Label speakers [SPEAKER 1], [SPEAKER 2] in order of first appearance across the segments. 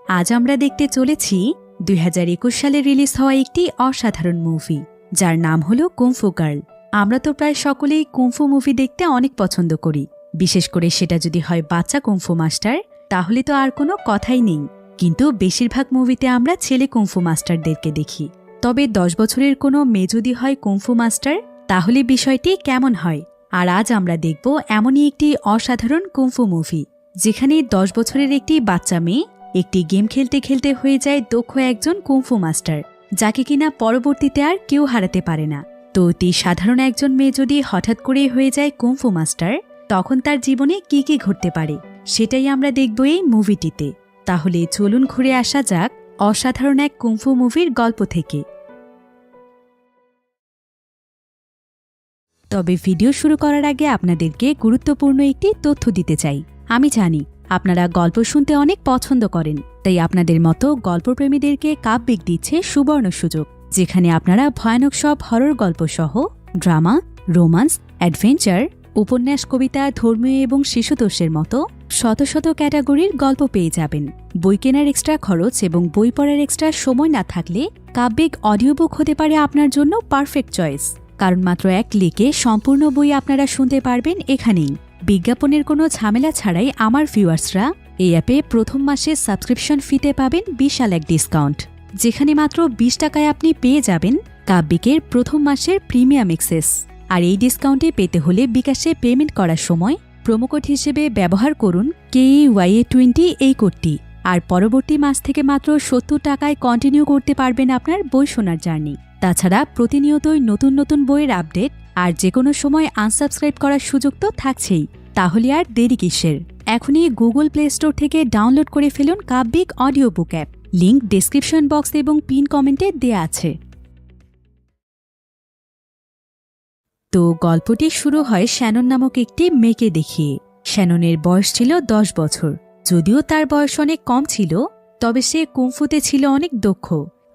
[SPEAKER 1] আজ আমরা দেখতে চলেছি 2021 সালে রিলিজ হওয়া একটি অসাধারণ মুভি, যার নাম হলো কুংফু গার্ল। আমরা তো প্রায় সকলেই কুংফু মুভি দেখতে অনেক পছন্দ করি, বিশেষ করে সেটা যদি হয় বাচ্চা কুংফু মাস্টার, তাহলে তো আর কোনো কথাই নেই। কিন্তু বেশিরভাগ মুভিতে আমরা ছেলে কুংফু মাস্টারদেরকে দেখি। তবে 10 বছরের কোনো মেয়ে যদি হয় কুংফু মাস্টার, তাহলে বিষয়টি কেমন হয়? আর আজ আমরা দেখব এমনই একটি অসাধারণ কুংফু মুভি, যেখানে 10 বছরের একটি বাচ্চা মেয়ে একটি গেম খেলতে খেলতে হয়ে যায় দক্ষ একজন কুংফু মাস্টার, যাকে কিনা পরবর্তীতে আর কেউ হারাতে পারে না। তো অতি সাধারণ একজন মেয়ে যদি হঠাৎ করে হয়ে যায় কুংফু মাস্টার, তখন তার জীবনে কি কি ঘটতে পারে সেটাই আমরা দেখব এই মুভিটিতে। তাহলে চলুন ঘুরে আসা যাক অসাধারণ এক কুংফু মুভির গল্প থেকে। তবে ভিডিও শুরু করার আগে আপনাদেরকে গুরুত্বপূর্ণ একটি তথ্য দিতে চাই। আমি জানি আপনারা গল্প শুনতে অনেক পছন্দ করেন, তাই আপনাদের মতো গল্পপ্রেমীদেরকে কাব্যিক দিচ্ছে সুবর্ণ সুযোগ, যেখানে আপনারা ভয়ানক সব হরর গল্প সহ ড্রামা, রোমান্স, অ্যাডভেঞ্চার, উপন্যাস, কবিতা, ধর্মীয় এবং শিশুতোষের মতো শত শত ক্যাটাগরির গল্প পেয়ে যাবেন। বই কেনার এক্সট্রা খরচ এবং বই পড়ার এক্সট্রা সময় না থাকলে কাব্যিক অডিও বুক হতে পারে আপনার জন্য পারফেক্ট চয়েস, কারণ মাত্র এক ক্লিকে সম্পূর্ণ বই আপনারা শুনতে পারবেন এখানেই। বিজ্ঞাপনের কোনো ঝামেলা ছাড়াই আমার ভিউয়ার্সরা এই অ্যাপে প্রথম মাসে সাবস্ক্রিপশন ফিতে পাবেন বিশাল এক ডিসকাউন্ট, যেখানে মাত্র 20 টাকায় আপনি পেয়ে যাবেন কাব্যিকের প্রথম মাসের প্রিমিয়াম এক্সেস। আর এই ডিসকাউন্টে পেতে হলে বিকাশে পেমেন্ট করার সময় প্রোমোকোড হিসেবে ব্যবহার করুন KEYA20 এই কোডটি। আর পরবর্তী মাস থেকে মাত্র 70 টাকায় কন্টিনিউ করতে পারবেন আপনার বই শোনার জার্নি। তাছাড়া প্রতিনিয়তই নতুন নতুন বইয়ের আপডেট আর যে কোনো সময় আনসাবস্ক্রাইব করার সুযোগ তো থাকছেই। তাহলে আর দেরি কিসের? এখনই গুগল প্লে স্টোর থেকে ডাউনলোড করে ফেলুন কাব্যিক audio book app. Link description box এবং পিন কমেন্টে দেয়া আছে। তো গল্পটি শুরু হয় শ্যানন নামক একটি মেয়েকে দেখিয়ে। শ্যাননের বয়স ছিল 10 বছর। যদিও তার বয়স অনেক কম ছিল, তবে সে কুংফুতে ছিল অনেক দক্ষ।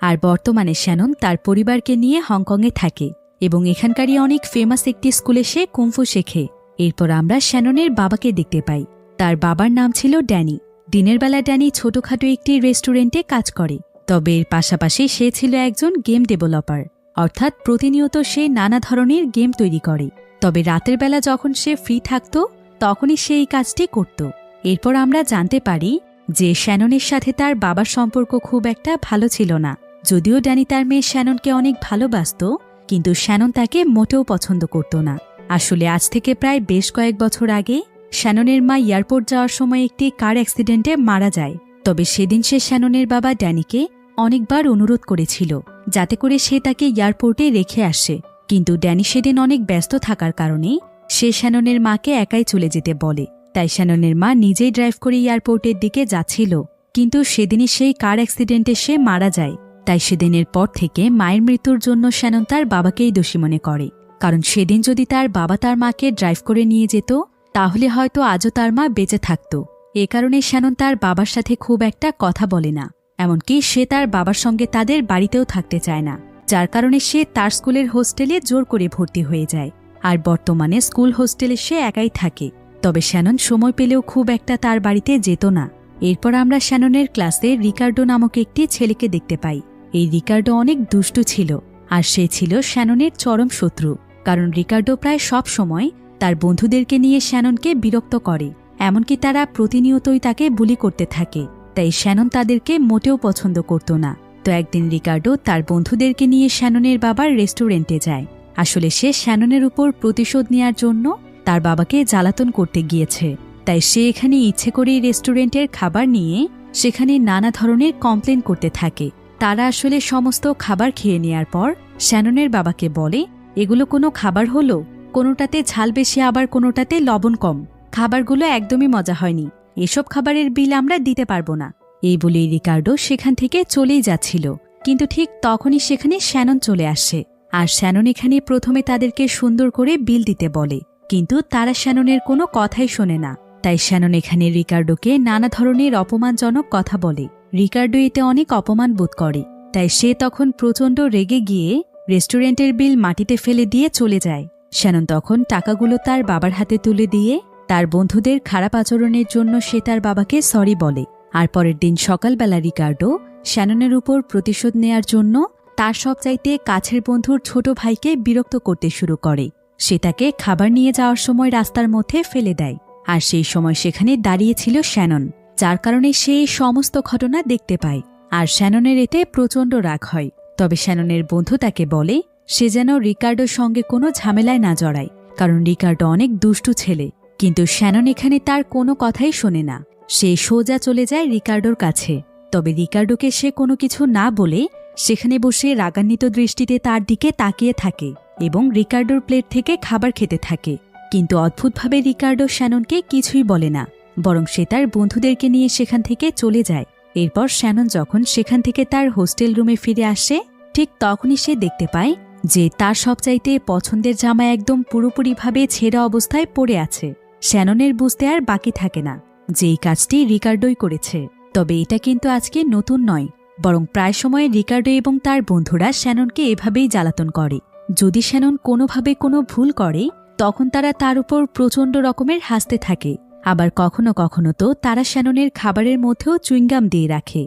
[SPEAKER 1] আর বর্তমানে শ্যানন তার পরিবারকে নিয়ে হংকংয়ে থাকে এবং এখানকারই অনেক ফেমাস একটি স্কুলে সে কুংফু শেখে। এরপর আমরা শ্যাননের বাবাকে দেখতে পাই। তার বাবার নাম ছিল ড্যানি। দিনের বেলা ড্যানি ছোটখাটো একটি রেস্টুরেন্টে কাজ করে, তবে এর পাশাপাশি সে ছিল একজন গেম ডেভেলপার, অর্থাৎ প্রতিনিয়ত সে নানা ধরনের গেম তৈরি করে। তবে রাতের বেলা যখন সে ফ্রি থাকত, তখনই সে এই কাজটি করত। এরপর আমরা জানতে পারি যে শ্যাননের সাথে তার বাবার সম্পর্ক খুব একটা ভালো ছিল না। যদিও ড্যানি তার মেয়ে শ্যাননকে অনেক ভালোবাসত, কিন্তু শ্যানন তাকে মোটেও পছন্দ করত না। আসলে আজ থেকে প্রায় বেশ কয়েক বছর আগে শ্যাননের মা এয়ারপোর্ট যাওয়ার সময় একটি কার অ্যাক্সিডেন্টে মারা যায়। তবে সেদিন সে শ্যাননের বাবা ড্যানিকে অনেকবার অনুরোধ করেছিল যাতে করে সে তাকে এয়ারপোর্টে রেখে আসে, কিন্তু ড্যানি সেদিন অনেক ব্যস্ত থাকার কারণে সে শ্যাননের মাকে একাই চলে যেতে বলে। তাই শ্যাননের মা নিজেই ড্রাইভ করে এয়ারপোর্টের দিকে যাচ্ছিল, কিন্তু সেদিনই সেই কার অ্যাক্সিডেন্টে সে মারা যায়। তাই সেদিনের পর থেকে মায়ের মৃত্যুর জন্য শ্যানন তার বাবাকেই দোষী মনে করে, কারণ সেদিন যদি তার বাবা তার মাকে ড্রাইভ করে নিয়ে যেত, তাহলে হয়তো আজও তার মা বেঁচে থাকত। এ কারণে শ্যানন তার বাবার সাথে খুব একটা কথা বলে না, এমনকি সে তার বাবার সঙ্গে তাদের বাড়িতেও থাকতে চায় না, যার কারণে সে তার স্কুলের হোস্টেলে জোর করে ভর্তি হয়ে যায়। আর বর্তমানে স্কুল হোস্টেলে সে একাই থাকে। তবে শ্যানন সময় পেলেও খুব একটা তার বাড়িতে যেত না। এরপর আমরা শ্যাননের ক্লাসে রিকার্ডো নামক একটি ছেলেকে দেখতে পাই। এই রিকার্ডো অনেক দুষ্টু ছিল, আর সে ছিল শ্যাননের চরম শত্রু, কারণ রিকার্ডো প্রায় সব সময় তার বন্ধুদেরকে নিয়ে শ্যাননকে বিরক্ত করে, এমনকি তারা প্রতিনিয়তই তাকে বুলি করতে থাকে। তাই শ্যানন তাদেরকে মোটেও পছন্দ করত না। তো একদিন রিকার্ডো তার বন্ধুদেরকে নিয়ে শ্যাননের বাবার রেস্টুরেন্টে যায়। আসলে সে শ্যাননের উপর প্রতিশোধ নেওয়ার জন্য তার বাবাকে জ্বালাতন করতে গিয়েছে। তাই সে এখানে ইচ্ছে করেই রেস্টুরেন্টের খাবার নিয়ে সেখানে নানা ধরনের কমপ্লেন করতে থাকে। তারা আসলে সমস্ত খাবার খেয়ে নেয়ার পর শ্যাননের বাবাকে বলে, এগুলো কোনো খাবার হলো? কোনোটাতে ঝাল বেশি, আবার কোনোটাতে লবণ কম। খাবারগুলো একদমই মজা হয়নি। এসব খাবারের বিল আমরা দিতে পারবো না। এই বলেই রিকার্ডো সেখান থেকে চলেই যাচ্ছিল, কিন্তু ঠিক তখনই সেখানে শ্যানন চলে আসে। আর শ্যানন এখানে প্রথমে তাদেরকে সুন্দর করে বিল দিতে বলে, কিন্তু তারা শ্যাননের কোনো কথাই শোনে না। তাই শ্যানন এখানে রিকার্ডোকে নানা ধরনের অপমানজনক কথা বলে। রিকার্ডো এতে অনেক অপমান বোধ করে, তাই সে তখন প্রচণ্ড রেগে গিয়ে রেস্টুরেন্টের বিল মাটিতে ফেলে দিয়ে চলে যায়। শ্যানন তখন টাকাগুলো তার বাবার হাতে তুলে দিয়ে তার বন্ধুদের খারাপ আচরণের জন্য সে তার বাবাকে সরি বলে। আর পরের দিন সকালবেলা রিকার্ডো শ্যাননের উপর প্রতিশোধ নেয়ার জন্য তার সবচাইতে কাছের বন্ধুর ছোট ভাইকে বিরক্ত করতে শুরু করে। সে তাকে খাবার নিয়ে যাওয়ার সময় রাস্তার মধ্যে ফেলে দেয়। আর সেই সময় সেখানে দাঁড়িয়েছিল শ্যানন, যার কারণে সে সমস্ত ঘটনা দেখতে পায়। আর শ্যাননের এতে প্রচণ্ড রাগ হয়। তবে শ্যাননের বন্ধু তাকে বলে সে যেন রিকার্ডোর সঙ্গে কোনো ঝামেলায় না জড়ায়, কারণ রিকার্ডো অনেক দুষ্টু ছেলে। কিন্তু শ্যানন এখানে তার কোনো কথাই শোনে না। সে সোজা চলে যায় রিকার্ডোর কাছে। তবে রিকার্ডোকে সে কোনো কিছু না বলে সেখানে বসে রাগান্বিত দৃষ্টিতে তার দিকে তাকিয়ে থাকে এবং রিকার্ডোর প্লেট থেকে খাবার খেতে থাকে। কিন্তু অদ্ভুতভাবে রিকার্ডো শ্যাননকে কিছুই বলে না, বরং সে তার বন্ধুদেরকে নিয়ে সেখান থেকে চলে যায়। এরপর শ্যানন যখন সেখান থেকে তার হোস্টেল রুমে ফিরে আসে, ঠিক তখনই সে দেখতে পায় যে তার সবচাইতে পছন্দের জামা একদম পুরোপুরিভাবে ছেঁড়া অবস্থায় পড়ে আছে। শ্যাননের বুঝতে আর বাকি থাকে না যে এই কাজটি রিকার্ডোই করেছে। তবে এটা কিন্তু আজকে নতুন নয়, বরং প্রায় সময় রিকার্ডো এবং তার বন্ধুরা শ্যাননকে এভাবেই জ্বালাতন করে। যদি শ্যানন কোনোভাবে কোনো ভুল করে তখন তারা তার উপর প্রচণ্ড রকমের হাসতে থাকে। আবার কখনো কখনো তো তারা শ্যাননের খাবারের মধ্যেও চুইংগাম দিয়ে রাখে।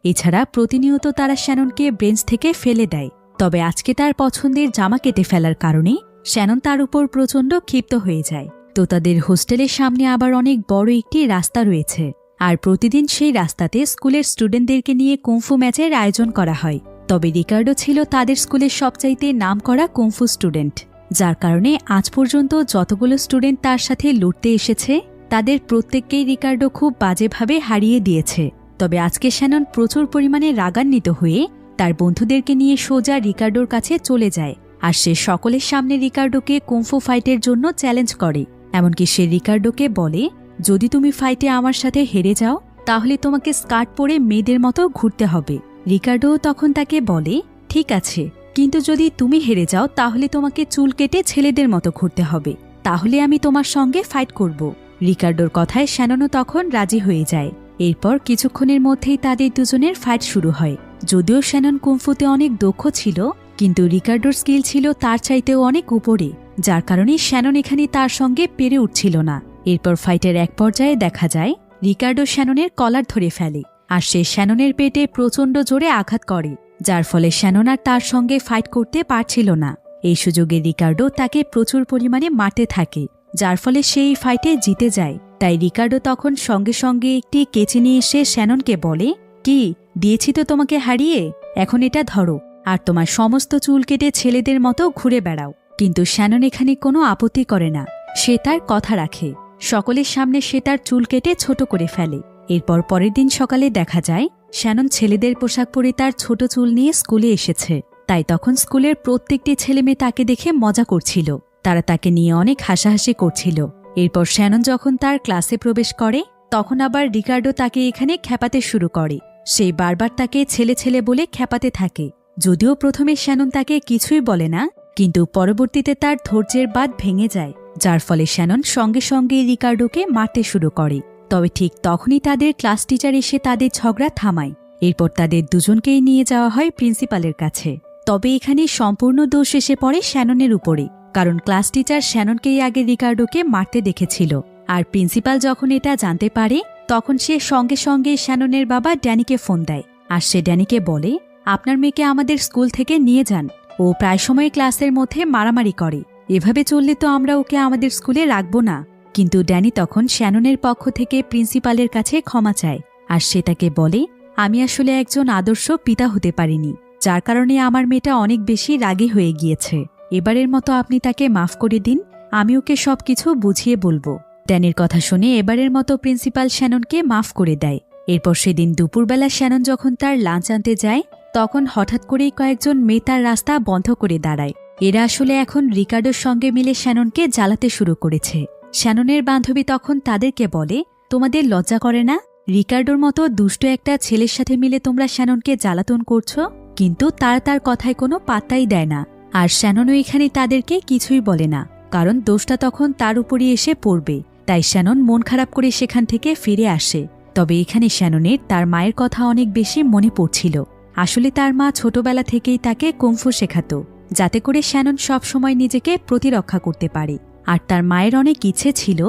[SPEAKER 1] এছাড়া প্রতিনিয়ত তারা শ্যাননকে বেঞ্চ থেকে ফেলে দেয়। তবে আজকে তার পছন্দের জামা কেটে ফেলার কারণে শ্যানন তার উপর প্রচণ্ড ক্ষিপ্ত হয়ে যায়। তো তাদের হোস্টেলের সামনে আবার অনেক বড় একটি রাস্তা রয়েছে, আর প্রতিদিন সেই রাস্তাতে স্কুলের স্টুডেন্টদেরকে নিয়ে কুংফু ম্যাচের আয়োজন করা হয়। তবে রিকার্ডো ছিল তাদের স্কুলের সবচাইতে নামকরা কুংফু স্টুডেন্ট, যার কারণে আজ পর্যন্ত যতগুলো স্টুডেন্ট তার সাথে লড়তে এসেছে তাদের প্রত্যেককেই রিকার্ডো খুব বাজেভাবে হারিয়ে দিয়েছে। তবে আজকে শ্যানন প্রচুর পরিমাণে রাগান্বিত হয়ে তার বন্ধুদেরকে নিয়ে সোজা রিকার্ডোর কাছে চলে যায়। আর সে সকলের সামনে রিকার্ডোকে কুংফু ফাইটের জন্য চ্যালেঞ্জ করে। এমনকি সে রিকার্ডোকে বলে, যদি তুমি ফাইটে আমার সাথে হেরে যাও তাহলে তোমাকে স্কার্ট পরে মেয়েদের মতো ঘুরতে হবে। রিকার্ডো তখন তাকে বলে, ঠিক আছে, কিন্তু যদি তুমি হেরে যাও তাহলে তোমাকে চুল কেটে ছেলেদের মতো ঘুরতে হবে, তাহলে আমি তোমার সঙ্গে ফাইট করব। রিকার্ডোর কথায় শ্যাননও তখন রাজি হয়ে যায়। এরপর কিছুক্ষণের মধ্যেই তাদের দুজনের ফাইট শুরু হয়। যদিও শ্যানন কুংফুতে অনেক দক্ষ ছিল, কিন্তু রিকার্ডোর স্কিল ছিল তার চাইতেও অনেক উপরে, যার কারণে শ্যানন এখানে তার সঙ্গে পেরে উঠছিল না। এরপর ফাইটের এক পর্যায়ে দেখা যায় রিকার্ডো শ্যাননের কলার ধরে ফেলে, আর সে শ্যাননের পেটে প্রচণ্ড জোরে আঘাত করে, যার ফলে শ্যানন আর তার সঙ্গে ফাইট করতে পারছিল না। এই সুযোগে রিকার্ডো তাকে প্রচুর পরিমাণে মারতে থাকে, যার ফলে সেই ফাইটে জিতে যায়। তাই রিকার্ডো তখন সঙ্গে সঙ্গে একটি কেচি নিয়ে এসে শ্যাননকে বলে, কি দিয়েছি তো তোমাকে হারিয়ে, এখন এটা ধরো আর তোমার সমস্ত চুল কেটে ছেলেদের মতো ঘুরে বেড়াও। কিন্তু শ্যানন এখানে কোনো আপত্তি করে না, সে তার কথা রাখে। সকলের সামনে সে তার চুল কেটে ছোট করে ফেলে। এরপর পরের দিন সকালে দেখা যায় শ্যানন ছেলেদের পোশাক পরে তার ছোট চুল নিয়ে স্কুলে এসেছে। তাই তখন স্কুলের প্রত্যেকটি ছেলেমেয়ে তাকে দেখে মজা করছিল, তারা তাকে নিয়ে অনেক হাসাহাসি করছিল। এরপর শ্যানন যখন তার ক্লাসে প্রবেশ করে তখন আবার রিকার্ডো তাকে এখানে খেপাতে শুরু করে। সেই বারবার তাকে ছেলে ছেলে বলে খেপাতে থাকে। যদিও প্রথমে শ্যানন তাকে কিছুই বলে না, কিন্তু পরবর্তীতে তার ধৈর্যের বাঁধ ভেঙে যায়, যার ফলে শ্যানন সঙ্গে সঙ্গে রিকার্ডোকে মারতে শুরু করে। তবে ঠিক তখনই তাদের ক্লাস টিচার এসে তাদের ঝগড়া থামায়। এরপর তাদের দুজনকেই নিয়ে যাওয়া হয় প্রিন্সিপালের কাছে। তবে এখানে সম্পূর্ণ দোষ এসে পড়ে শ্যাননের উপরে, কারণ ক্লাস টিচার শ্যাননকেই আগে রিকার্ডোকে মারতে দেখেছিল। আর প্রিন্সিপাল যখন এটা জানতে পারে তখন সে সঙ্গে সঙ্গে শ্যাননের বাবা ড্যানিকে ফোন দেয়। আর সে ড্যানিকে বলে, আপনার মেয়েকে আমাদের স্কুল থেকে নিয়ে যান, ও প্রায় সময় ক্লাসের মধ্যে মারামারি করে, এভাবে চললে তো আমরা ওকে আমাদের স্কুলে রাখব না। কিন্তু ড্যানি তখন শ্যাননের পক্ষ থেকে প্রিন্সিপালের কাছে ক্ষমা চায়। আর সে তাকে বলে, আমি আসলে একজন আদর্শ পিতা হতে পারিনি, যার কারণে আমার মেয়েটা অনেক বেশি রাগী হয়ে গিয়েছে। এবারের মতো আপনি তাকে মাফ করে দিন, আমি ওকে সবকিছু বুঝিয়ে বলবো। ড্যানির কথা শুনে এবারের মতো প্রিন্সিপাল শ্যাননকে মাফ করে দেয়। এরপর সেদিন দুপুরবেলা শ্যানন যখন তার লাঞ্চ আনতে যায় তখন হঠাৎ করেই কয়েকজন মেয়ে তার রাস্তা বন্ধ করে দাঁড়ায়। এরা আসলে এখন রিকার্ডোর সঙ্গে মিলে শ্যাননকে জ্বালাতে শুরু করেছে। শ্যাননের বান্ধবী তখন তাদেরকে বলে, তোমাদের লজ্জা করে না? রিকার্ডোর মতো দুষ্ট একটা ছেলের সাথে মিলে তোমরা শ্যাননকে জ্বালাতন করছো। কিন্তু তারা তার কথায় কোনো পাত্তাই দেয় না। আর শ্যাননও এখানে তাদেরকে কিছুই বলে না, কারণ দোষটা তখন তার উপরই এসে পড়বে। তাই শ্যানন মন খারাপ করে সেখান থেকে ফিরে আসে। তবে এখানে শ্যাননের তার মায়ের কথা অনেক বেশি মনে পড়ছিল। আসলে তার মা ছোটবেলা থেকেই তাকে কুংফু শেখাতো, যাতে করে শ্যানন সবসময় নিজেকে প্রতিরক্ষা করতে পারে। আর তার মায়ের অনেক ইচ্ছে ছিল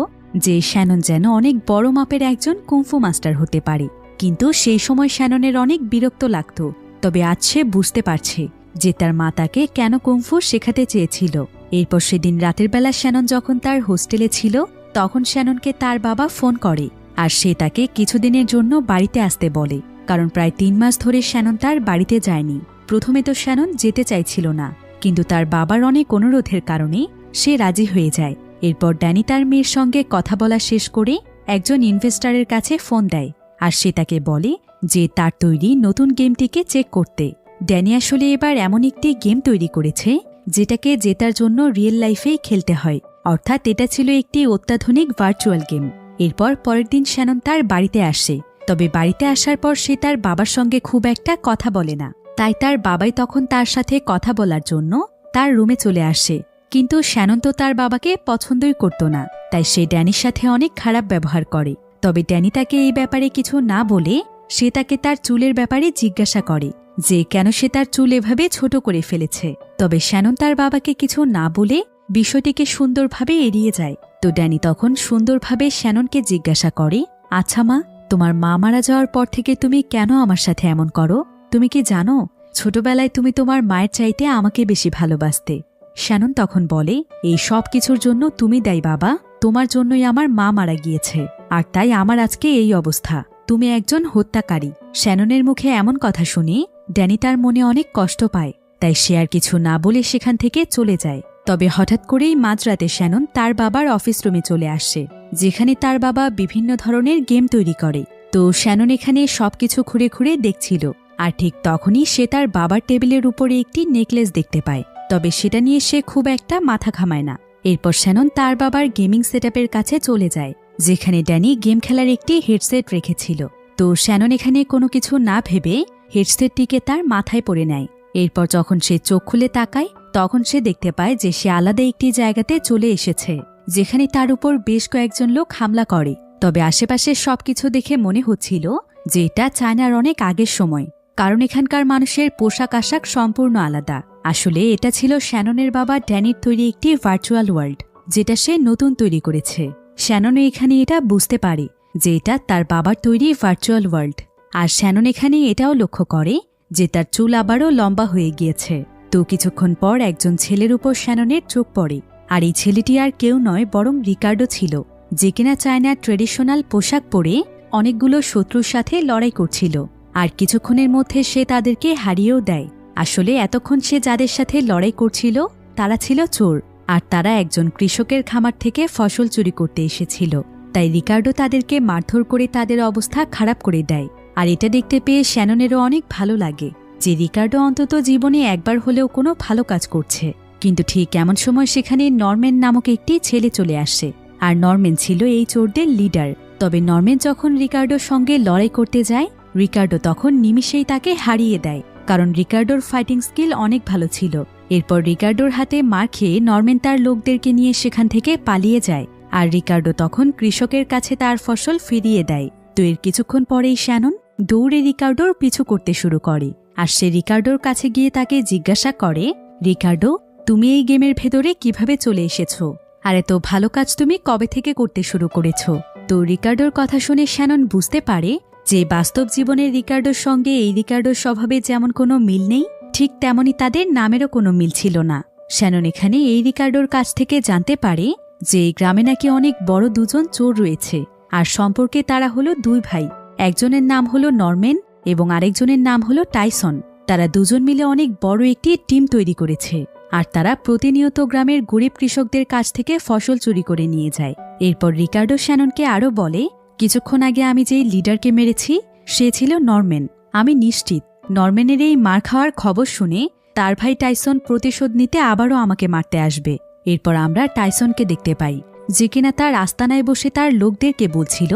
[SPEAKER 1] যে শ্যানন যেন অনেক বড় মাপের একজন কুংফু মাস্টার হতে পারে। কিন্তু সেই সময় শ্যাননের অনেক বিরক্ত লাগত। তবে আজ সে বুঝতে পারছে যে তার মা তাকে কেন কুংফু শেখাতে চেয়েছিল। এরপর সেদিন রাতের বেলা শ্যানন যখন তার হোস্টেলে ছিল, তখন শ্যাননকে তার বাবা ফোন করে আর সে তাকে কিছুদিনের জন্য বাড়িতে আসতে বলে, কারণ প্রায় 3 মাস ধরে শ্যানন তার বাড়িতে যায়নি। প্রথমে তো শ্যানন যেতে চাইছিল না, কিন্তু তার বাবার অনেক অনুরোধের কারণে সে রাজি হয়ে যায়। এরপর ড্যানি তার মেয়ের সঙ্গে কথা বলা শেষ করে একজন ইনভেস্টরের কাছে ফোন দেয় আর সে তাকে বলে যে তার তৈরি নতুন গেমটিকে চেক করতে। ড্যানি আসলে এবার এমন একটি গেম তৈরি করেছে যেটাকে জেতার জন্য রিয়েল লাইফেই খেলতে হয়, অর্থাৎ এটা ছিল একটি অত্যাধুনিক ভার্চুয়াল গেম। এরপর পরের দিন শ্যানন তার বাড়িতে আসে, তবে বাড়িতে আসার পর সে তার বাবার সঙ্গে খুব একটা কথা বলে না। তাই তার বাবাই তখন তার সাথে কথা বলার জন্য তার রুমে চলে আসে। কিন্তু শ্যানন তো তার বাবাকে পছন্দই করত না, তাই সে ড্যানির সাথে অনেক খারাপ ব্যবহার করে। তবে ড্যানি তাকে এই ব্যাপারে কিছু না বলে সে তাকে তার চুলের ব্যাপারে জিজ্ঞাসা করে যে কেন সে তার চুল এভাবে ছোট করে ফেলেছে। তবে শ্যানন তার বাবাকে কিছু না বলে বিষয়টিকে সুন্দরভাবে এড়িয়ে যায়। তো ড্যানি তখন সুন্দরভাবে শ্যাননকে জিজ্ঞাসা করে, আচ্ছা মা, তোমার মা মারা যাওয়ার পর থেকে তুমি কেন আমার সাথে এমন করো? তুমি কি জানো ছোটবেলায় তুমি তোমার মায়ের চাইতে আমাকে বেশি ভালোবাসতে? শ্যানন তখন বলে, এই সব কিছুর জন্য তুমি দায়ী বাবা, তোমার জন্যই আমার মা মারা গিয়েছে, আর তাই আমার আজকে এই অবস্থা। তুমি একজন হত্যাকারী। শ্যাননের মুখে এমন কথা শুনে ড্যানি তার মনে অনেক কষ্ট পায়, তাই সে আর কিছু না বলে সেখান থেকে চলে যায়। তবে হঠাৎ করেই মাঝরাতে শ্যানন তার বাবার অফিস রুমে চলে আসে, যেখানে তার বাবা বিভিন্ন ধরনের গেম তৈরি করে। তো শ্যানন এখানে সবকিছু ঘুরে ঘুরে দেখছিল, আর ঠিক তখনই সে তার বাবার টেবিলের উপরে একটি নেকলেস দেখতে পায়। তবে সেটা নিয়ে সে খুব একটা মাথা ঘামায় না। এরপর শ্যানন তার বাবার গেমিং সেটআপের কাছে চলে যায়, যেখানে ড্যানি গেম খেলার একটি হেডসেট রেখেছিল। তো শ্যানন এখানে কোনো কিছু না ভেবে হেডসেটটিকে তার মাথায় পরে নেয়। এরপর যখন সে চোখ খুলে তাকায়, তখন সে দেখতে পায় যে সে আলাদা একটি জায়গাতে চলে এসেছে, যেখানে তার উপর বেশ কয়েকজন লোক হামলা করে। তবে আশেপাশে সবকিছু দেখে মনে হচ্ছিল যে এটা চায়নার অনেক আগের সময়, কারণ এখানকার মানুষের পোশাক আশাক সম্পূর্ণ আলাদা। আসলে এটা ছিল শ্যাননের বাবা ড্যানির তৈরি একটি ভার্চুয়াল ওয়ার্ল্ড, যেটা সে নতুন তৈরি করেছে। শ্যানন এখানে এটা বুঝতে পারে যে এটা তার বাবার তৈরি ভার্চুয়াল ওয়ার্ল্ড। আর শ্যানন এখানে এটাও লক্ষ্য করে যে তার চুল আবারও লম্বা হয়ে গিয়েছে। তো কিছুক্ষণ পর একজন ছেলের উপর শ্যাননের চোখ পড়ে, আর এই ছেলেটি আর কেউ নয় বরং রিকার্ডো ছিল, যে কিনা চায়নার ট্রেডিশনাল পোশাক পরে অনেকগুলো শত্রুর সাথে লড়াই করছিল। আর কিছুক্ষণের মধ্যে সে তাদেরকে হারিয়েও দেয়। আসলে এতক্ষণ সে যাদের সাথে লড়াই করছিল তারা ছিল চোর, আর তারা একজন কৃষকের খামার থেকে ফসল চুরি করতে এসেছিল। তাই রিকার্ডো তাদেরকে মারধর করে তাদের অবস্থা খারাপ করে দেয়। আর এটা দেখতে পেয়ে শ্যাননেরও অনেক ভালো লাগে যে রিকার্ডো অন্তত জীবনে একবার হলেও কোনো ভালো কাজ করছে। কিন্তু ঠিক এমন সময় সেখানে নরম্যান নামক একটি ছেলে চলে আসে, আর নরম্যান ছিল এই চোরদের লিডার। তবে নরম্যান যখন রিকার্ডোর সঙ্গে লড়াই করতে যায়, রিকার্ডো তখন নিমিষেই তাকে হারিয়ে দেয়, কারণ রিকার্ডোর ফাইটিং স্কিল অনেক ভালো ছিল। এরপর রিকার্ডোর হাতে মার খেয়ে নরম্যান তার লোকদেরকে নিয়ে সেখান থেকে পালিয়ে যায়, আর রিকার্ডো তখন কৃষকের কাছে তার ফসল ফিরিয়ে দেয়। তো এর কিছুক্ষণ পরেই শ্যানন দৌড়ে রিকার্ডোর পিছু করতে শুরু করে, আর সে রিকার্ডোর কাছে গিয়ে তাকে জিজ্ঞাসা করে, রিকার্ডো, তুমি এই গেমের ভেতরে কিভাবে চলে এসেছো? আর এত ভালো কাজ তুমি কবে থেকে করতে শুরু করেছো? তো রিকার্ডোর কথা শুনে শ্যানন বুঝতে পারে যে বাস্তব জীবনের রিকার্ডোর সঙ্গে এই রিকার্ডোর স্বভাবে যেমন কোনো মিল নেই, ঠিক তেমনই তাদের নামেরও কোনো মিল ছিল না। শ্যানন এখানে এই রিকার্ডোর কাছ থেকে জানতে পারে যে এই গ্রামে নাকি অনেক বড় দুজন চোর রয়েছে, আর সম্পর্কে তারা হলো দুই ভাই। একজনের নাম হলো নরম্যান এবং আরেকজনের নাম হলো টাইসন। তারা দুজন মিলে অনেক বড় একটি টিম তৈরি করেছে, আর তারা প্রতিনিয়ত গ্রামের গরিব কৃষকদের কাছ থেকে ফসল চুরি করে নিয়ে যায়। এরপর রিকার্ডো শ্যাননকে আরও বলে, কিছুক্ষণ আগে আমি যেই লিডারকে মেরেছি সে ছিল নরম্যান। আমি নিশ্চিত নরম্যানের এই মার খাওয়ার খবর শুনে তার ভাই টাইসন প্রতিশোধ নিতে আবারও আমাকে মারতে আসবে। এরপর আমরা টাইসনকে দেখতে পাই, যে কিনা তার আস্তানায় বসে তার লোকদেরকে বলছিল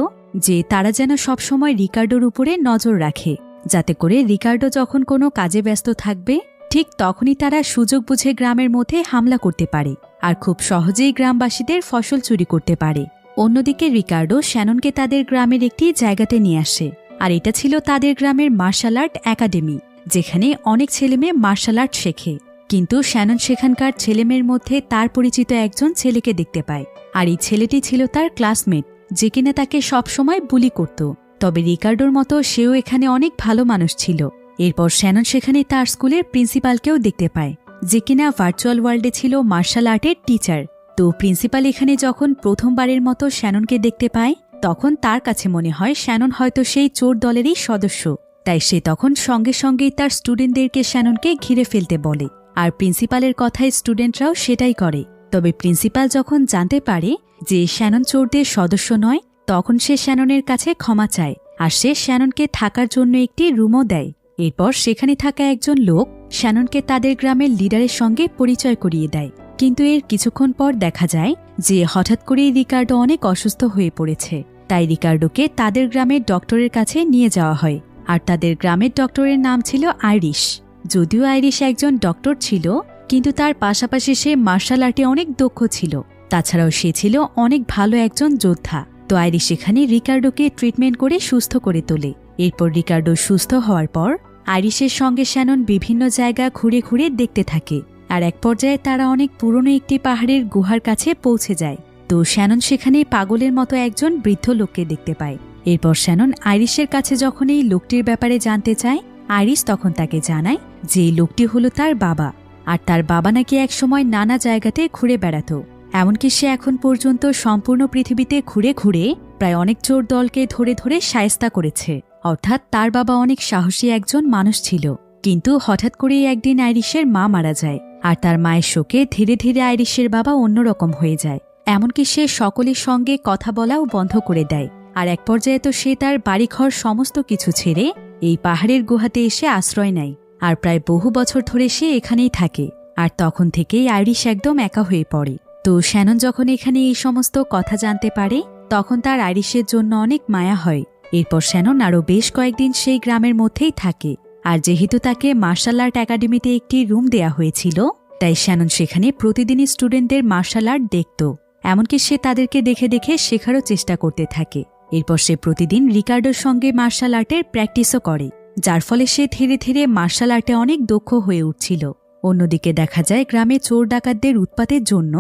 [SPEAKER 1] যে তারা যেন সবসময় রিকার্ডোর উপরে নজর রাখে, যাতে করে রিকার্ডো যখন কোনো কাজে ব্যস্ত থাকবে ঠিক তখনই তারা সুযোগ বুঝে গ্রামের মধ্যে হামলা করতে পারে, আর খুব সহজেই গ্রামবাসীদের ফসল চুরি করতে পারে। অন্যদিকে রিকার্ডো শ্যাননকে তাদের গ্রামের একটি জায়গাতে নিয়ে আসে, আর এটা ছিল তাদের গ্রামের মার্শাল আর্ট একাডেমি, যেখানে অনেক ছেলেমেয়ে মার্শাল আর্ট শেখে। কিন্তু শ্যানন সেখানকার ছেলেমেয়ের মধ্যে তার পরিচিত একজন ছেলেকে দেখতে পায়, আর এই ছেলেটি ছিল তার ক্লাসমেট, যে কিনা তাকে সবসময় বুলি করত। তবে রিকার্ডোর মতো সেও এখানে অনেক ভালো মানুষ ছিল। এরপর শ্যানন সেখানে তার স্কুলের প্রিন্সিপালকেও দেখতে পায়, যে কিনা ভার্চুয়াল ওয়ার্ল্ডে ছিল মার্শাল আর্টের টিচার। তো প্রিন্সিপাল এখানে যখন প্রথমবারের মতো শ্যাননকে দেখতে পায়, তখন তার কাছে মনে হয় শ্যানন হয়তো সেই চোর দলেরই সদস্য। তাই সে তখন সঙ্গে সঙ্গেই তার স্টুডেন্টদেরকে শ্যাননকে ঘিরে ফেলতে বলে, আর প্রিন্সিপালের কথায় স্টুডেন্টরাও সেটাই করে। তবে প্রিন্সিপাল যখন জানতে পারে যে শ্যানন চোরদের সদস্য নয়, তখন সে শ্যাননের কাছে ক্ষমা চায়, আর সে শ্যাননকে থাকার জন্য একটি রুমও দেয়। এরপর সেখানে থাকা একজন লোক শ্যাননকে তাদের গ্রামের লিডারের সঙ্গে পরিচয় করিয়ে দেয়। কিন্তু এর কিছুক্ষণ পর দেখা যায় যে হঠাৎ করেই রিকার্ডো অনেক অসুস্থ হয়ে পড়েছে। তাই রিকার্ডোকে তাদের গ্রামের ডক্টরের কাছে নিয়ে যাওয়া হয়, আর তাদের গ্রামের ডক্টরের নাম ছিল আইরিশ। যদিও আইরিশ একজন ডক্টর ছিল, কিন্তু তার পাশাপাশি সে মার্শাল আর্টে অনেক দক্ষ ছিল। তাছাড়াও সে ছিল অনেক ভালো একজন যোদ্ধা। তো আইরিশ এখানে রিকার্ডোকে ট্রিটমেন্ট করে সুস্থ করে তোলে। এরপর রিকার্ডো সুস্থ হওয়ার পর আইরিশের সঙ্গে শ্যানন বিভিন্ন জায়গা ঘুরে ঘুরে দেখতে থাকে, আর এক পর্যায়ে তারা অনেক পুরনো একটি পাহাড়ের গুহার কাছে পৌঁছে যায়। তো শ্যানন সেখানে পাগলের মতো একজন বৃদ্ধ লোককে দেখতে পায়। এরপর শ্যানন আইরিশের কাছে যখন এই লোকটির ব্যাপারে জানতে চায়, আইরিশ তখন তাকে জানায় যে এই লোকটি হলো তার বাবা, আর তার বাবা নাকি একসময় নানা জায়গাতে ঘুরে বেড়াত। এমনকি সে এখন পর্যন্ত সম্পূর্ণ পৃথিবীতে ঘুরে ঘুরে প্রায় অনেক চোর দলকে ধরে ধরে শায়েস্তা করেছে। অর্থাৎ তার বাবা অনেক সাহসী একজন মানুষ ছিল। কিন্তু হঠাৎ করেই একদিন আইরিশের মা মারা যায়, আর তার মায়ের শোকে ধীরে ধীরে আইরিশের বাবা অন্যরকম হয়ে যায়। এমনকি সে সকলের সঙ্গে কথা বলাও বন্ধ করে দেয়। আর এক পর্যায়ে তো সে তার বাড়িঘর সমস্ত কিছু ছেড়ে এই পাহাড়ের গুহাতে এসে আশ্রয় নেয়, আর প্রায় বহু বছর ধরে সে এখানেই থাকে। আর তখন থেকেই আইরিশ একদম একা হয়ে পড়ে। তো শ্যানন যখন এখানে এই সমস্ত কথা জানতে পারে, তখন তার আইরিশের জন্য অনেক মায়া হয়। এরপর শ্যানন আরও বেশ কয়েকদিন সেই গ্রামের মধ্যেই থাকে। আর যেহেতু তাকে মার্শাল আর্ট একাডেমিতে একটি রুম দেয়া হয়েছিল, তাই শ্যানন সেখানে প্রতিদিনই স্টুডেন্টদের মার্শাল আর্ট দেখত। এমনকি সে তাদেরকে দেখে দেখে শেখারও চেষ্টা করতে থাকে। এরপর সে প্রতিদিন রিকার্ডোর সঙ্গে মার্শাল আর্টের প্র্যাকটিসও করে, যার ফলে সে ধীরে ধীরে মার্শাল আর্টে অনেক দক্ষ হয়ে উঠছিল। অন্যদিকে দেখা যায় গ্রামে চোর ডাকাতদের উৎপাতের জন্য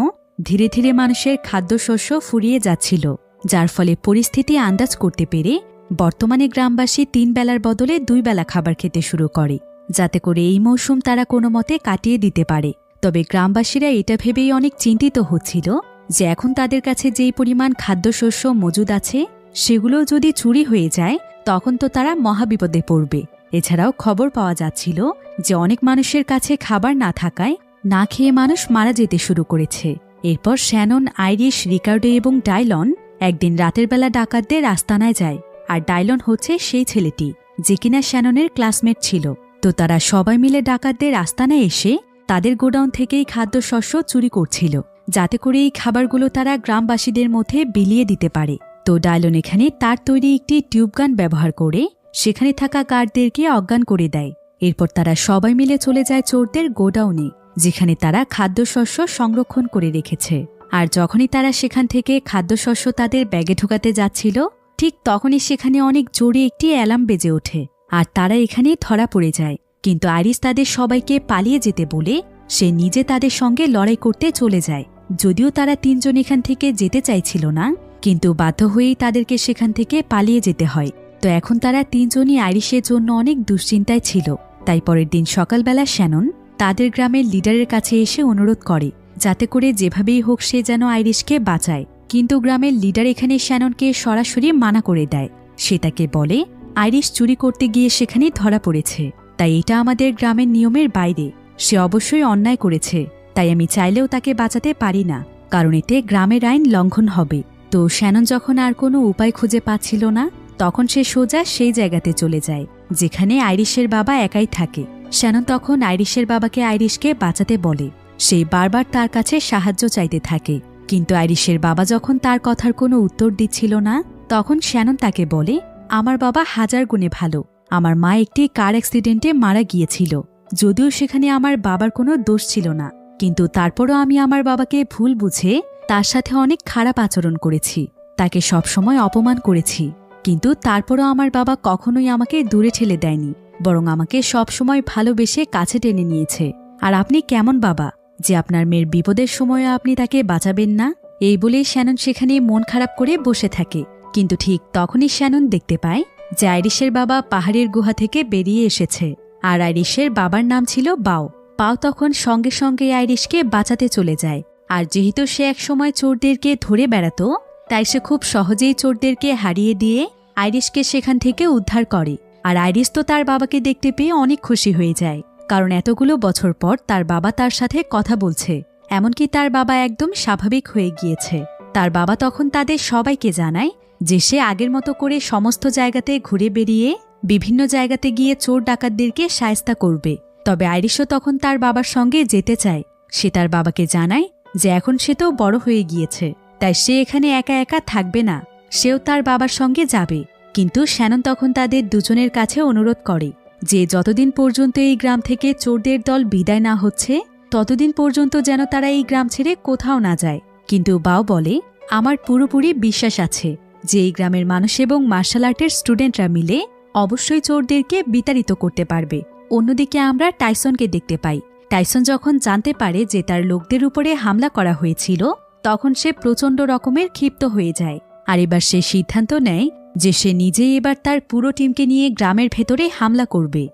[SPEAKER 1] ধীরে ধীরে মানুষের খাদ্যশস্য ফুরিয়ে যাচ্ছিল, যার ফলে পরিস্থিতি আন্দাজ করতে পেরে বর্তমানে গ্রামবাসী 3 বেলার বদলে 2 বেলা খাবার খেতে শুরু করে, যাতে করে এই মৌসুম তারা কোনো মতে কাটিয়ে দিতে পারে। তবে গ্রামবাসীরা এটা ভেবেই অনেক চিন্তিত হচ্ছিল যে এখন তাদের কাছে যেই পরিমাণ খাদ্যশস্য মজুদ আছে, সেগুলো যদি চুরি হয়ে যায় তখন তো তারা মহাবিপদে পড়বে। এছাড়াও খবর পাওয়া যাচ্ছিল যে অনেক মানুষের কাছে খাবার না থাকায় না খেয়ে মানুষ মারা যেতে শুরু করেছে। এরপর শ্যানন, আইরিশ, রিকার্ডো এবং ডাইলন একদিন রাতের বেলা ডাকাতদের আস্তানায় যায়। আর ডাইলন হচ্ছে সেই ছেলেটি যে কিনা শ্যাননের ক্লাসমেট ছিল। তো তারা সবাই মিলে ডাকাতদের আস্তানায় এসে তাদের গোডাউন থেকেই খাদ্যশস্য চুরি করছিল, যাতে করে এই খাবারগুলো তারা গ্রামবাসীদের মধ্যে বিলিয়ে দিতে পারে। তো ডাইলন এখানে তার তৈরি একটি টিউবগান ব্যবহার করে সেখানে থাকা গার্ডদেরকে অজ্ঞান করে দেয়। এরপর তারা সবাই মিলে চলে যায় চোরদের গোডাউনে, যেখানে তারা খাদ্যশস্য সংরক্ষণ করে রেখেছে। আর যখনই তারা সেখান থেকে খাদ্যশস্য তাদের ব্যাগে ঢোকাতে যাচ্ছিল, ঠিক তখনই সেখানে অনেক জোরে একটি অ্যালার্ম বেজে ওঠে, আর তারা এখানেই ধরা পড়ে যায়। কিন্তু আইরিশ তাদের সবাইকে পালিয়ে যেতে বলে সে নিজে তাদের সঙ্গে লড়াই করতে চলে যায়। যদিও তারা 3 জন এখান থেকে যেতে চাইছিল না, কিন্তু বাধ্য হয়েই তাদেরকে সেখান থেকে পালিয়ে যেতে হয়। তো এখন তারা 3 জনই আইরিশের জন্য অনেক দুশ্চিন্তায় ছিল। তাই পরের দিন সকালবেলা শ্যানন তাদের গ্রামের লিডারের কাছে এসে অনুরোধ করে যাতে করে যেভাবেই হোক সে যেন আইরিশকে বাঁচায়। কিন্তু গ্রামের লিডার এখানে শ্যাননকে সরাসরি মানা করে দেয়। সে তাকে বলে, আইরিশ চুরি করতে গিয়ে সেখানে ধরা পড়েছে, তাই এটা আমাদের গ্রামের নিয়মের বাইরে। সে অবশ্যই অন্যায় করেছে, তাই আমি চাইলেও তাকে বাঁচাতে পারি না, কারণ এতে গ্রামের আইন লঙ্ঘন হবে। তো শ্যানন যখন আর কোনো উপায় খুঁজে পাচ্ছিল না, তখন সে সোজা সেই জায়গাতে চলে যায় যেখানে আইরিশের বাবা একাই থাকে। শ্যানন তখন আইরিশের বাবাকে আইরিশকে বাঁচাতে বলে। সে বারবার তার কাছে সাহায্য চাইতে থাকে, কিন্তু আইরিশের বাবা যখন তার কথার কোনো উত্তর দিচ্ছিল না, তখন শ্যানন তাকে বলে, আমার বাবা 1000 গুণে ভালো। আমার মা একটি কার অ্যাক্সিডেন্টে মারা গিয়েছিল, যদিও সেখানে আমার বাবার কোনো দোষ ছিল না, কিন্তু তারপরও আমি আমার বাবাকে ভুল বুঝে তার সাথে অনেক খারাপ আচরণ করেছি, তাকে সবসময় অপমান করেছি। কিন্তু তারপরও আমার বাবা কখনোই আমাকে দূরে ঠেলে দেয়নি, বরং আমাকে সবসময় ভালোবেসে কাছে টেনে নিয়েছে। আর আপনি কেমন বাবা যে আপনার মেয়ের বিপদের সময়ও আপনি তাকে বাঁচাবেন না? এই বলেই শ্যানন সেখানে মন খারাপ করে বসে থাকে। কিন্তু ঠিক তখনই শ্যানন দেখতে পায় যে আইরিশের বাবা পাহাড়ের গুহা থেকে বেরিয়ে এসেছে। আর আইরিশের বাবার নাম ছিল বাও। পাও তখন সঙ্গে সঙ্গে আইরিশকে বাঁচাতে চলে যায়। আর যেহেতু সে একসময় চোরদেরকে ধরে বেড়াতো, তাই সে খুব সহজেই চোরদেরকে হারিয়ে দিয়ে আইরিশকে সেখান থেকে উদ্ধার করে। আর আইরিশ তো তার বাবাকে দেখতে পেয়ে অনেক খুশি হয়ে যায়, কারণ এতগুলো বছর পর তার বাবা তার সাথে কথা বলছে, এমনকি তার বাবা একদম স্বাভাবিক হয়ে গিয়েছে। তার বাবা তখন তাদের সবাইকে জানায় যে সে আগের মতো করে সমস্ত জায়গাতে ঘুরে বেরিয়ে বিভিন্ন জায়গাতে গিয়ে চোর ডাকাতদেরকে শায়েস্তা করবে। তবে আইরিশও তখন তার বাবার সঙ্গে যেতে চায়। সে তার বাবাকে জানায় যে এখন সে তো বড় হয়ে গিয়েছে, তাই সে এখানে একা একা থাকবে না, সেও তার বাবার সঙ্গে যাবে। কিন্তু শ্যানন তখন তাদের দুজনের কাছে অনুরোধ করে যে যতদিন পর্যন্ত এই গ্রাম থেকে চোরদের দল বিদায় না হচ্ছে, ততদিন পর্যন্ত যেন তারা এই গ্রাম ছেড়ে কোথাও না যায়। কিন্তু বাও বলে, আমার পুরোপুরি বিশ্বাস আছে যে এই গ্রামের মানুষ এবং মার্শাল আর্টের স্টুডেন্টরা মিলে অবশ্যই চোরদেরকে বিতাড়িত করতে পারবে। অন্যদিকে আমরা টাইসনকে দেখতে পাই। টাইসন যখন জানতে পারে যে তার লোকদের উপরে হামলা করা হয়েছিল, তখন সে প্রচণ্ড রকমের ক্ষিপ্ত হয়ে যায়। আর এবার সে সিদ্ধান্ত নেয় যে সে নিজেই এবার তার পুরো টিমকে নিয়ে গ্রামের ভেতরে হামলা করবে।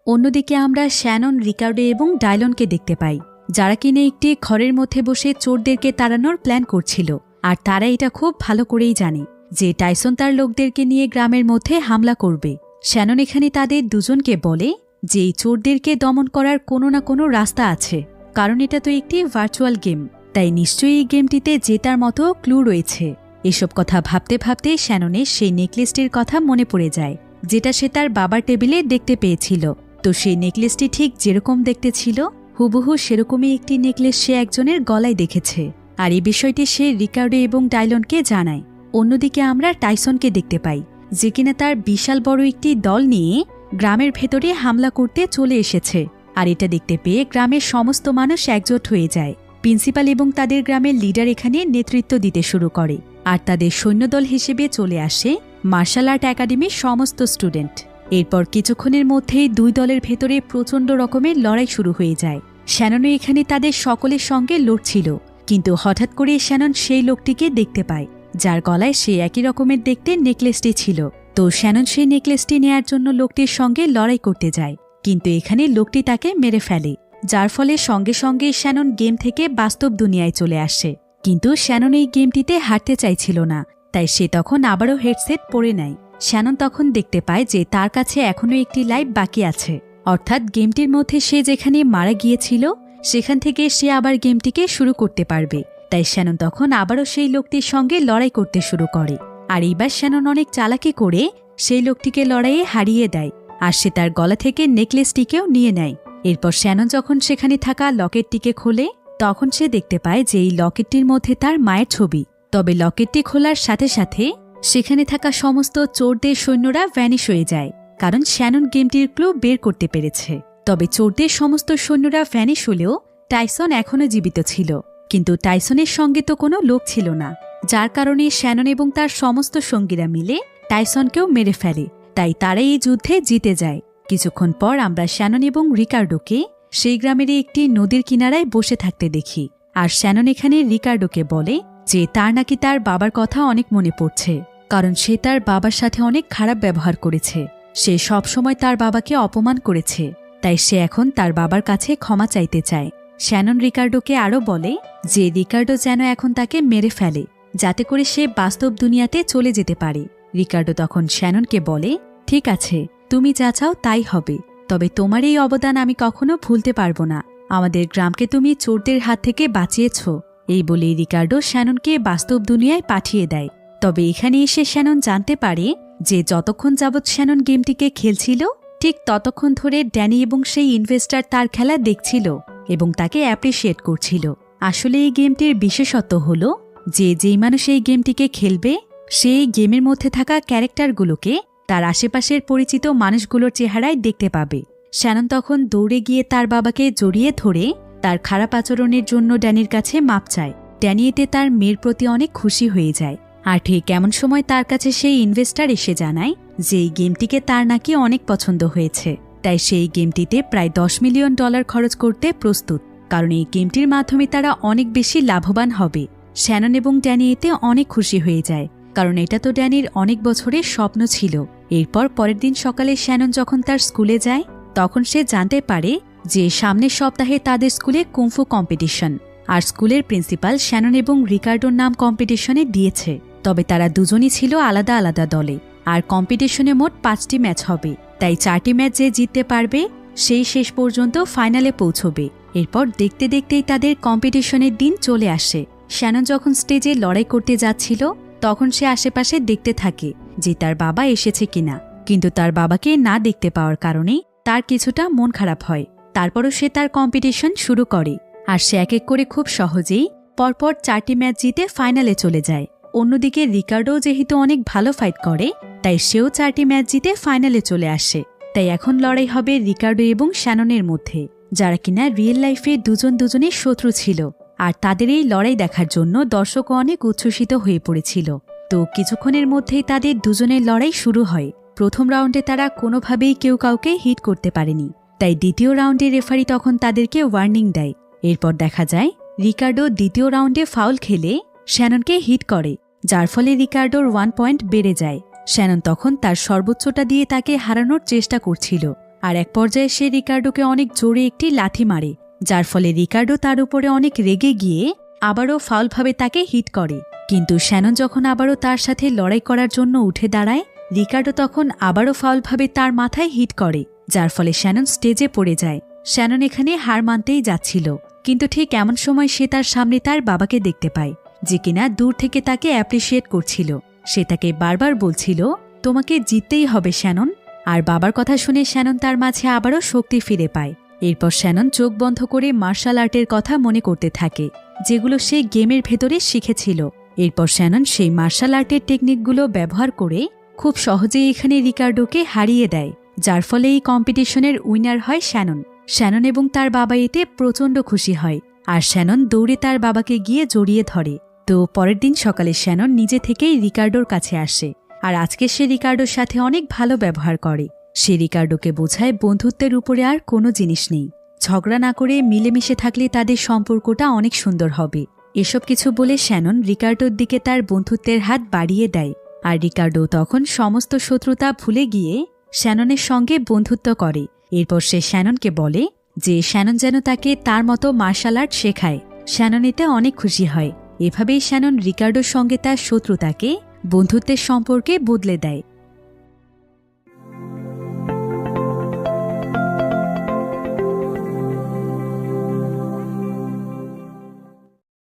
[SPEAKER 1] অন্যদিকে আমরা শ্যানন, রিকার্ডো এবং ডায়লনকে দেখতে পাই, যারা কিনা একটি ঘরের মধ্যে বসে চোরদেরকে তাড়ানোর প্ল্যান করছিল। আর তারা এটা খুব ভালো করেই জানে যে টাইসন তার লোকদেরকে নিয়ে গ্রামের মধ্যে হামলা করবে। শ্যানন এখানে তাদের দুজনকে বলে যে এই চোরদেরকে দমন করার কোনো না কোনো রাস্তা আছে, কারণ এটা তো একটি ভার্চুয়াল গেম, তাই নিশ্চয়ই এই গেমটিতে জেতার মতো ক্লু রয়েছে। এসব কথা ভাবতে ভাবতে শ্যাননের সেই নেকলেসটির কথা মনে পড়ে যায়, যেটা সে তার বাবার টেবিলে দেখতে পেয়েছিল। তো সেই নেকলেসটি ঠিক যেরকম দেখতে ছিল, হুবহু সেরকমই একটি নেকলেস সে একজনের গলায় দেখেছে। আর এই বিষয়টি সে রিকার্ডো এবং ডায়লনকে জানায়। অন্যদিকে আমরা টাইসনকে দেখতে পাই, যে কিনা তার বিশাল বড় একটি দল নিয়ে গ্রামের ভেতরে হামলা করতে চলে এসেছে। আর এটা দেখতে পেয়ে গ্রামের সমস্ত মানুষ একজোট হয়ে যায়। প্রিন্সিপাল এবং তাদের গ্রামের লিডার এখানে নেতৃত্ব দিতে শুরু করে। আর তাদের সৈন্যদল হিসেবে চলে আসে মার্শাল আর্ট একাডেমির সমস্ত স্টুডেন্ট। এরপর কিছুক্ষণের মধ্যেই দুই দলের ভেতরে প্রচণ্ড রকমের লড়াই শুরু হয়ে যায়। শ্যাননও এখানে তাদের সকলের সঙ্গে লড়ছিল, কিন্তু হঠাৎ করে শ্যানন সেই লোকটিকে দেখতে পায়, যার গলায় সে একই রকমের দেখতে নেকলেসটি ছিল। তো শ্যানন সেই নেকলেসটি নেয়ার জন্য লোকটির সঙ্গে লড়াই করতে যায়, কিন্তু এখানে লোকটি তাকে মেরে ফেলে, যার ফলে সঙ্গে সঙ্গে শ্যানন গেম থেকে বাস্তব দুনিয়ায় চলে আসে। কিন্তু শ্যানন এই গেমটিতে হারতে চাইছিল না, তাই সে তখন আবারও হেডসেট পরে নেয়। শ্যানন তখন দেখতে পায় যে তার কাছে এখনও একটি লাইফ বাকি আছে, অর্থাৎ গেমটির মধ্যে সে যেখানে মারা গিয়েছিল সেখান থেকে সে আবার গেমটিকে শুরু করতে পারবে। তাই শ্যানন তখন আবারও সেই লোকটির সঙ্গে লড়াই করতে শুরু করে। আর এইবার শ্যানন অনেক চালাকি করে সেই লোকটিকে লড়াইয়ে হারিয়ে দেয়, আর সে তার গলা থেকে নেকলেসটিকেও নিয়ে নেয়। এরপর শ্যানন যখন সেখানে থাকা লকেটটিকে খোলে, তখন সে দেখতে পায় যে এই লকেটটির মধ্যে তার মায়ের ছবি। তবে লকেটটি খোলার সাথে সাথে সেখানে থাকা সমস্ত চোরদের সৈন্যরা ভ্যানিশ হয়ে যায়, কারণ শ্যানন গেমটির ক্লু বের করতে পেরেছে। তবে চোরদের সমস্ত সৈন্যরা ভ্যানিশ হলেও টাইসন এখনও জীবিত ছিল, কিন্তু টাইসনের সঙ্গে তো কোনো লোক ছিল না, যার কারণে শ্যানন এবং তার সমস্ত সঙ্গীরা মিলে টাইসনকেও মেরে ফেলে। তাই তারা এই যুদ্ধে জিতে যায়। কিছুক্ষণ পর আমরা শ্যানন এবং রিকার্ডোকে সেই গ্রামেরই একটি নদীর কিনারায় বসে থাকতে দেখি। আর শ্যানন এখানে রিকার্ডোকে বলে যে তার নাকি তার বাবার কথা অনেক মনে পড়ছে, কারণ সে তার বাবার সাথে অনেক খারাপ ব্যবহার করেছে। সে সবসময় তার বাবাকে অপমান করেছে, তাই সে এখন তার বাবার কাছে ক্ষমা চাইতে চায়। শ্যানন রিকার্ডোকে আরও বলে যে রিকার্ডো যেন এখন তাকে মেরে ফেলে, যাতে করে সে বাস্তব দুনিয়াতে চলে যেতে পারে। রিকার্ডো তখন শ্যাননকে বলে, ঠিক আছে, তুমি যা চাও তাই হবে, তবে তোমার এই অবদান আমি কখনো ভুলতে পারবো না। আমাদের গ্রামকে তুমি চোরদের হাত থেকে বাঁচিয়েছ। এই বলেই রিকার্ডো শ্যাননকে বাস্তব দুনিয়ায় পাঠিয়ে দেয়। তবে এখানে এসে শ্যানন জানতে পারে যে যতক্ষণ যাবৎ শ্যানন গেমটিকে খেলছিল, ঠিক ততক্ষণ ধরে ড্যানি এবং সেই ইনভেস্টার তার খেলা দেখছিল এবং তাকে অ্যাপ্রিসিয়েট করছিল। আসলে এই গেমটির বিশেষত্ব হল যে যেই মানুষ এই গেমটিকে খেলবে, সেই গেমের মধ্যে থাকা ক্যারেক্টারগুলোকে তার আশেপাশের পরিচিত মানুষগুলোর চেহারায় দেখতে পাবে। শ্যানন তখন দৌড়ে গিয়ে তার বাবাকে জড়িয়ে ধরে তার খারাপ আচরণের জন্য ড্যানির কাছে মাপ চায়। ড্যানি এতে তার মেয়ের প্রতি অনেক খুশি হয়ে যায়। আর ঠিক এমন সময় তার কাছে সেই ইনভেস্টার এসে জানায় যে এই গেমটিকে তার নাকি অনেক পছন্দ হয়েছে, তাই সেই গেমটিতে প্রায় $10 মিলিয়ন খরচ করতে প্রস্তুত, কারণ এই গেমটির মাধ্যমে তারা অনেক বেশি লাভবান হবে। শ্যানন এবং ড্যানি এতে অনেক খুশি হয়ে যায়, কারণ এটা তো ড্যানির অনেক বছরের স্বপ্ন ছিল। এরপর পরের দিন সকালে শ্যানন যখন তার স্কুলে যায় তখন সে জানতে পারে যে সামনের সপ্তাহে তাদের স্কুলে কুংফু কম্পিটিশন, আর স্কুলের প্রিন্সিপাল শ্যানন এবং রিকার্ডোর নাম কম্পিটিশনে দিয়েছে। তবে তারা দুজনই ছিল আলাদা আলাদা দলে, আর কম্পিটিশনে মোট 5টি ম্যাচ হবে, তাই 4টি ম্যাচ যে জিততে পারবে সেই শেষ পর্যন্ত ফাইনালে পৌঁছবে। এরপর দেখতে দেখতেই তাদের কম্পিটিশনের দিন চলে আসে। শ্যানন যখন স্টেজে লড়াই করতে যাচ্ছিল তখন সে আশেপাশে দেখতে থাকে যে তার বাবা এসেছে কিনা, কিন্তু তার বাবাকে না দেখতে পাওয়ার কারণে তার কিছুটা মন খারাপ হয়। তারপরও সে তার কম্পিটিশন শুরু করে, আর সে এক এক করে খুব সহজেই পরপর 4টি ম্যাচ জিতে ফাইনালে চলে যায়। অন্যদিকে রিকার্ডো যেহেতু অনেক ভালো ফাইট করে তাই সেও 4টি ম্যাচ জিতে ফাইনালে চলে আসে। তাই এখন লড়াই হবে রিকার্ডো এবং শ্যাননের মধ্যে, যারা কিনা রিয়েল লাইফে দুজনের শত্রু ছিল। আর তাদের এই লড়াই দেখার জন্য দর্শকও অনেক উচ্ছ্বসিত হয়ে পড়েছিল। তো কিছুক্ষণের মধ্যেই তাদের দুজনের লড়াই শুরু হয়। প্রথম রাউন্ডে তারা কোনোভাবেই কেউ কাউকে হিট করতে পারেনি, তাই দ্বিতীয় রাউন্ডে রেফারি তখন তাদেরকে ওয়ার্নিং দেয়। এরপর দেখা যায় রিকার্ডো দ্বিতীয় রাউন্ডে ফাউল খেলে শ্যাননকে হিট করে, যার ফলে রিকার্ডোর 1 পয়েন্ট বেড়ে যায়। শ্যানন তখন তার সর্বোচ্চটা দিয়ে তাকে হারানোর চেষ্টা করছিল, আর এক পর্যায়ে সে রিকার্ডোকে অনেক জোরে একটি লাথি মারে, যার ফলে রিকার্ডো তার উপরে অনেক রেগে গিয়ে আবারও ফাউলভাবে তাকে হিট করে। কিন্তু শ্যানন যখন আবারও তার সাথে লড়াই করার জন্য উঠে দাঁড়ায়, রিকার্ডো তখন আবারও ফাউলভাবে তার মাথায় হিট করে, যার ফলে শ্যানন স্টেজে পড়ে যায়। শ্যানন এখানে হার মানতেই যাচ্ছিল, কিন্তু ঠিক এমন সময় সে তার সামনে তার বাবাকে দেখতে পায়, যে কিনা দূর থেকে তাকে অ্যাপ্রিসিয়েট করছিল। সে তাকে বারবার বলছিল, তোমাকে জিততেই হবে শ্যানন। আর বাবার কথা শুনে শ্যানন তার মাঝে আবারও শক্তি ফিরে পায়। এরপর শ্যানন চোখ বন্ধ করে মার্শাল আর্টের কথা মনে করতে থাকে, যেগুলো সে গেমের ভেতরে শিখেছিল। এরপর শ্যানন সেই মার্শাল আর্টের টেকনিকগুলো ব্যবহার করে খুব সহজেই এখানে রিকার্ডোকে হারিয়ে দেয়, যার ফলে এই কম্পিটিশনের উইনার হয় শ্যানন। শ্যানন এবং তার বাবা এতে প্রচণ্ড খুশি হয়, আর শ্যানন দৌড়ে তার বাবাকে গিয়ে জড়িয়ে ধরে। তো পরের দিন সকালে শ্যানন নিজে থেকেই রিকার্ডোর কাছে আসে, আর আজকে সে রিকার্ডোর সাথে অনেক ভালো ব্যবহার করে। সে রিকার্ডোকে বোঝায় বন্ধুত্বের উপরে আর কোনো জিনিস নেই, ঝগড়া না করে মিলেমিশে থাকলে তাদের সম্পর্কটা অনেক সুন্দর হবে। এসব কিছু বলে শ্যানন রিকার্ডোর দিকে তার বন্ধুত্বের হাত বাড়িয়ে দেয়, আর রিকার্ডো তখন সমস্ত শত্রুতা ভুলে গিয়ে শ্যাননের সঙ্গে বন্ধুত্ব করে। এরপর সে শ্যাননকে বলে যে শ্যানন যেন তাকে তার মতো মার্শাল আর্ট শেখায়। শ্যানন এতে অনেক খুশি হয়। এভাবেই শ্যানন রিকার্ডোর সঙ্গে তার শত্রুতাকে বন্ধুত্বের সম্পর্কে বদলে দেয়।